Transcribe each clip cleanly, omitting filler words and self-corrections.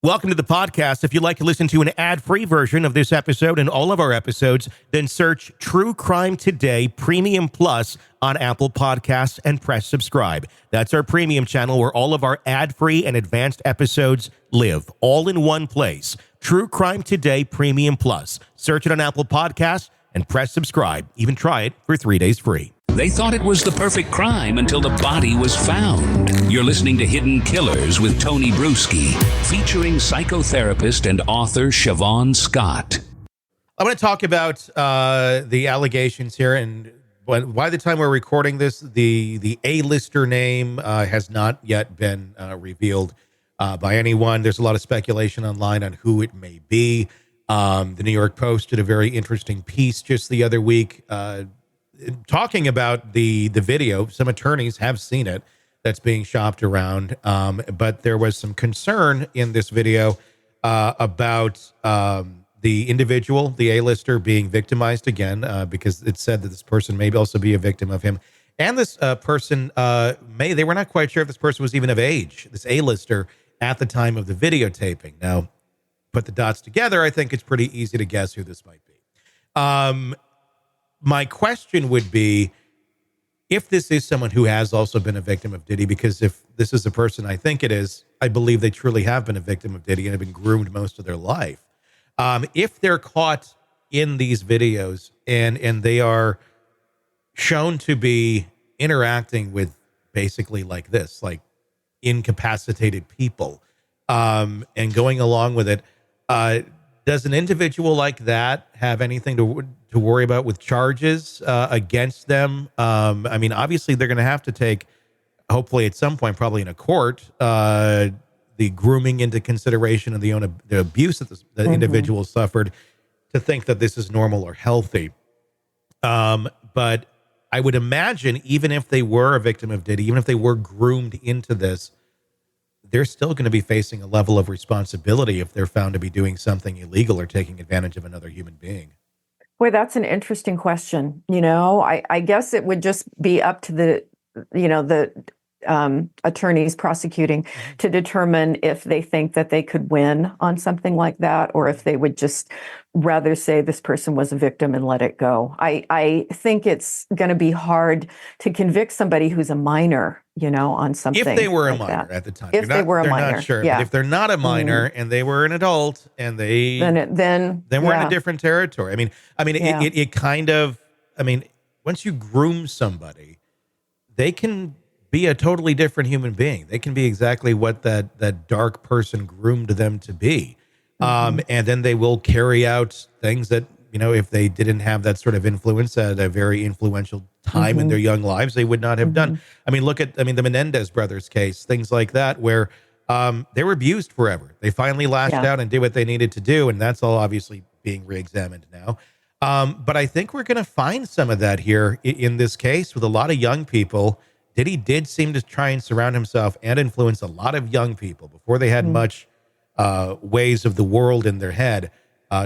Welcome to the podcast. If you'd like to listen to an ad-free version of this episode and all of our episodes, then search True Crime Today Premium Plus on Apple Podcasts and press subscribe. That's our premium channel where all of our ad-free and advanced episodes live, all in one place. True Crime Today Premium Plus. Search it on Apple Podcasts and press subscribe. Even try it for 3 days free. They thought it was the perfect crime until the body was found. You're listening to Hidden Killers with Tony Brueski, featuring psychotherapist and author Shavaun Scott. I'm going to talk about the allegations here, and by the time we're recording this, the A-lister name has not yet been revealed by anyone. There's a lot of speculation online on who it may be. The New York Post did a very interesting piece just the other week talking about the video. Some attorneys have seen it that's being shopped around, but there was some concern in this video about the individual, the A-lister, being victimized again because it said that this person may also be a victim of him. And this person they were not quite sure if this person was even of age, this A-lister, at the time of the videotaping. Now, put the dots together, I think it's pretty easy to guess who this might be. My question would be, if this is someone who has also been a victim of Diddy, because if this is the person I think it is, I believe they truly have been a victim of Diddy and have been groomed most of their life. If they're caught in these videos and they are shown to be interacting with basically like this, like incapacitated people, and going along with it, does an individual like that have anything to worry about with charges against them? I mean, obviously, they're going to have to take, hopefully at some point, probably in a court, the grooming into consideration and the abuse that the individual suffered, to think that this is normal or healthy. But I would imagine, even if they were a victim of Diddy, even if they were groomed into this, they're still going to be facing a level of responsibility if they're found to be doing something illegal or taking advantage of another human being. Boy, that's an interesting question. I guess it would just be up to the attorneys prosecuting to determine if they think that they could win on something like that, or if they would just rather say this person was a victim and let it go. I think it's going to be hard to convict somebody who's a minor, on something. If they were like a minor that. at the time. If they were a minor, not sure. yeah. But if they're not a minor and they were an adult and then we're in a different territory. It kind of, once you groom somebody, they can be a totally different human being. They can be exactly what that dark person groomed them to be. And then they will carry out things that, if they didn't have that sort of influence at a very influential time in their young lives, they would not have done. Look at the Menendez brothers case, things like that, where they were abused forever. They finally lashed out and did what they needed to do. And that's all obviously being reexamined now. But I think we're going to find some of that here in this case with a lot of young people. Diddy did seem to try and surround himself and influence a lot of young people before they had much ways of the world in their head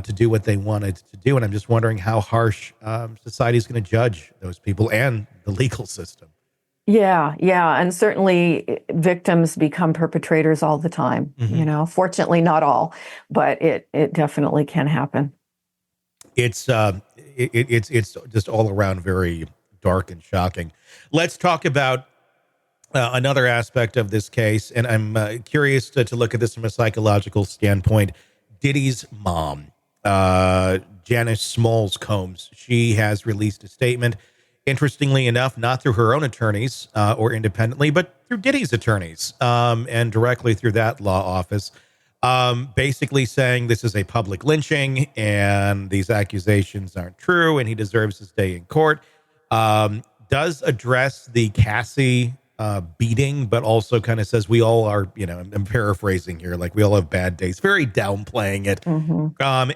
to do what they wanted to do. And I'm just wondering how harsh society is going to judge those people and the legal system. Yeah. And certainly victims become perpetrators all the time. Fortunately, not all, but it definitely can happen. It's just all around very dark and shocking. Let's talk about another aspect of this case, and I'm curious to look at this from a psychological standpoint. Diddy's mom, Janice Combs, she has released a statement, interestingly enough, not through her own attorneys or independently, but through Diddy's attorneys and directly through that law office, basically saying this is a public lynching and these accusations aren't true and he deserves to stay in court. Does address the Cassie beating, but also kind of says we all are, I'm paraphrasing here, like we all have bad days, very downplaying it.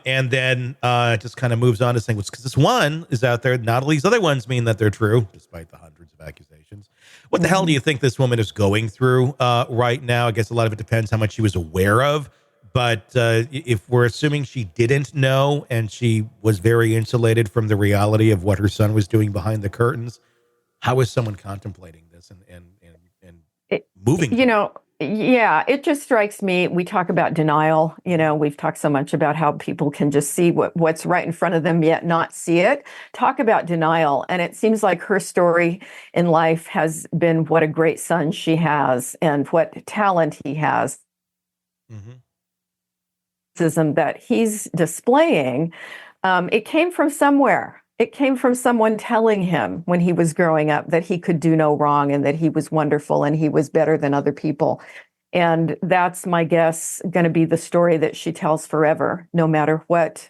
And then just kind of moves on to saying, well, because this one is out there, not all these other ones mean that they're true, despite the hundreds of accusations. What the hell do you think this woman is going through right now? I guess a lot of it depends how much she was aware of. But if we're assuming she didn't know and she was very insulated from the reality of what her son was doing behind the curtains, how is someone contemplating this and moving? Yeah, it just strikes me. We talk about denial. We've talked so much about how people can just see what's right in front of them yet not see it. Talk about denial. And it seems like her story in life has been what a great son she has and what talent he has. Mm-hmm. That he's displaying, it came from somewhere. It came from someone telling him when he was growing up that he could do no wrong and that he was wonderful and he was better than other people. And that's, my guess, going to be the story that she tells forever, no matter what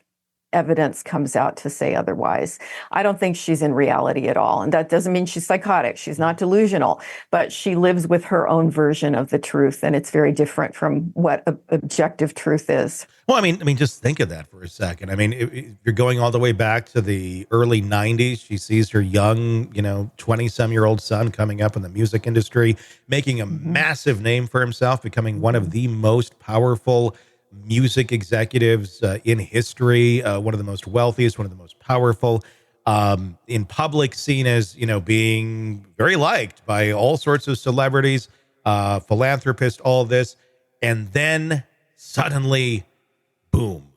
evidence comes out to say otherwise. I don't think she's in reality at all. And that doesn't mean she's psychotic. She's not delusional, but she lives with her own version of the truth. And it's very different from what objective truth is. Well, I mean, just think of that for a second. I mean, if you're going all the way back to the early 90s. She sees her young, 20-some-year-old son coming up in the music industry, making a massive name for himself, becoming one of the most powerful music executives in history, one of the most wealthiest, one of the most powerful, in public, seen as, being very liked by all sorts of celebrities, philanthropists, all this. And then suddenly, boom,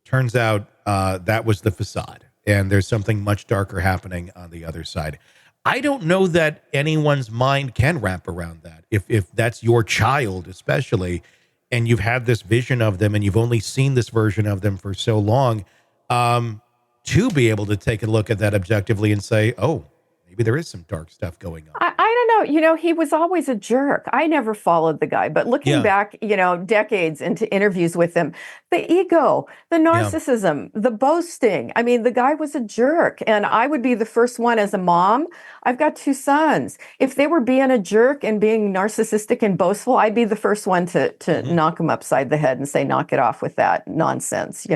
turns out that was the facade. And there's something much darker happening on the other side. I don't know that anyone's mind can wrap around that. If that's your child, especially, and you've had this vision of them and you've only seen this version of them for so long, to be able to take a look at that objectively and say, oh, maybe there is some dark stuff going on. I don't know. He was always a jerk. I never followed the guy, but looking back, decades into interviews with him, the ego, the narcissism, the boasting. I mean, the guy was a jerk. And I would be the first one as a mom. I've got 2 sons. If they were being a jerk and being narcissistic and boastful, I'd be the first one to knock them upside the head and say, knock it off with that nonsense.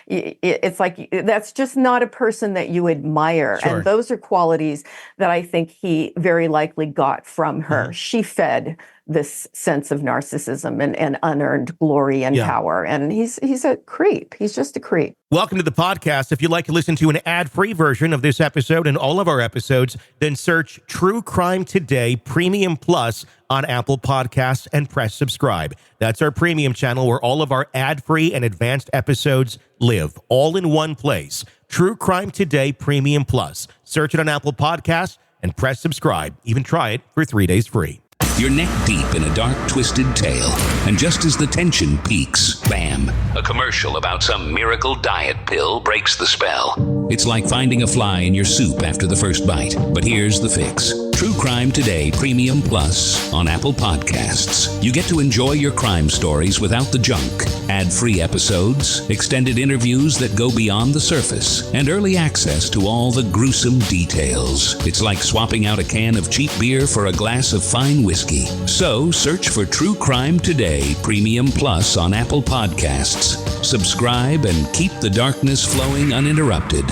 It's like, that's just not a person that you admire. Sure. And those are qualities that I think he very likely got from her. She fed this sense of narcissism and unearned glory and power. And he's a creep. He's just a creep. Welcome to the podcast. If you'd like to listen to an ad-free version of this episode and all of our episodes, then search True Crime Today Premium Plus on Apple Podcasts and press subscribe. That's our premium channel where all of our ad-free and advanced episodes live, all in one place. True Crime Today Premium Plus. Search it on Apple Podcasts and press subscribe. Even try it for 3 days free. You're neck deep in a dark, twisted tale, and just as the tension peaks, bam, a commercial about some miracle diet pill breaks the spell. It's like finding a fly in your soup after the first bite. But here's the fix. True Crime Today Premium Plus on Apple Podcasts. You get to enjoy your crime stories without the junk, ad-free episodes, extended interviews that go beyond the surface, and early access to all the gruesome details. It's like swapping out a can of cheap beer for a glass of fine whiskey. So search for True Crime Today Premium Plus on Apple Podcasts. Subscribe and keep the darkness flowing uninterrupted.